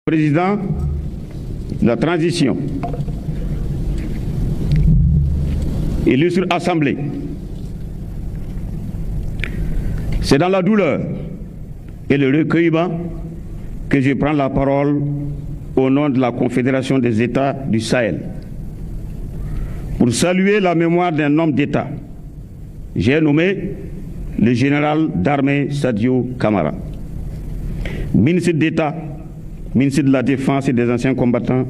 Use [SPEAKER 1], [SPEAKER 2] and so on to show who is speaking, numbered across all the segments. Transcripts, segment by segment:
[SPEAKER 1] Président de la transition, illustre Assemblée, c'est dans la douleur et le recueillement que je prends la parole au nom de la Confédération des États du Sahel pour saluer la mémoire d'un homme d'État. J'ai nommé le général d'armée Sadio Camara, ministre d'État, ministre de la Défense et des anciens combattants,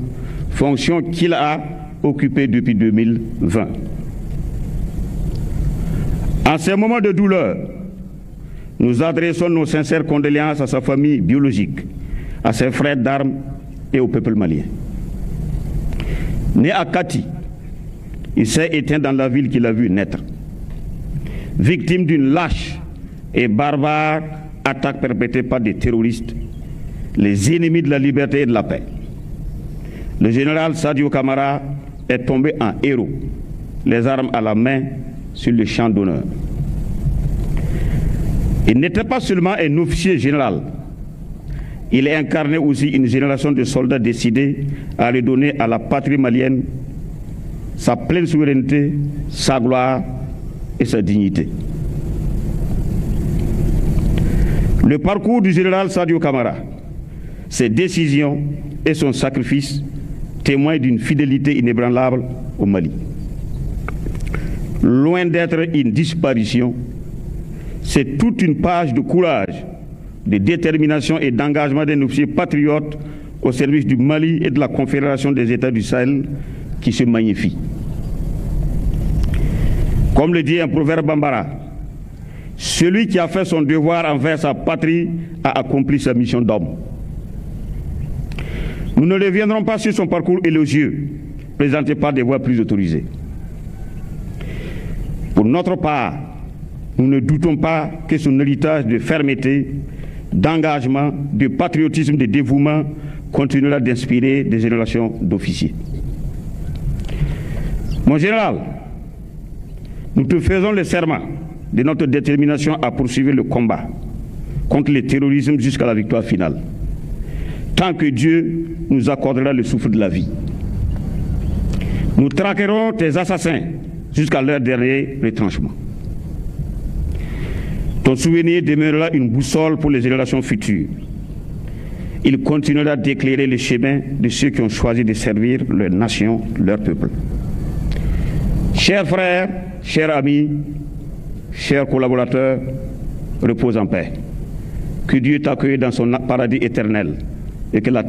[SPEAKER 1] fonction qu'il a occupée depuis 2020. En ces moments de douleur, nous adressons nos sincères condoléances à sa famille biologique, à ses frères d'armes et au peuple malien. Né à Kati, il s'est éteint dans la ville qu'il a vu naître. Victime d'une lâche et barbare attaque perpétrée par des terroristes, les ennemis de la liberté et de la paix. Le général Sadio Camara est tombé en héros, les armes à la main sur le champ d'honneur. Il n'était pas seulement un officier général, il incarnait aussi une génération de soldats décidés à redonner à la patrie malienne sa pleine souveraineté, sa gloire et sa dignité. Le parcours du général Sadio Camara, ses décisions et son sacrifice témoignent d'une fidélité inébranlable au Mali. Loin d'être une disparition, c'est toute une page de courage, de détermination et d'engagement d'un officier patriote au service du Mali et de la Confédération des États du Sahel qui se magnifie. Comme le dit un proverbe bambara, celui qui a fait son devoir envers sa patrie a accompli sa mission d'homme. Nous ne reviendrons pas sur son parcours élogieux, présenté par des voix plus autorisées. Pour notre part, nous ne doutons pas que son héritage de fermeté, d'engagement, de patriotisme, de dévouement continuera d'inspirer des générations d'officiers. Mon général, nous te faisons le serment de notre détermination à poursuivre le combat contre le terrorisme jusqu'à la victoire finale, tant que Dieu nous accordera le souffle de la vie. Nous traquerons tes assassins jusqu'à leur dernier retranchement. Ton souvenir demeurera une boussole pour les générations futures. Il continuera d'éclairer le chemin de ceux qui ont choisi de servir leur nation, leur peuple. Chers frères, chers amis, chers collaborateurs, repose en paix. Que Dieu t'accueille dans son paradis éternel et que la terre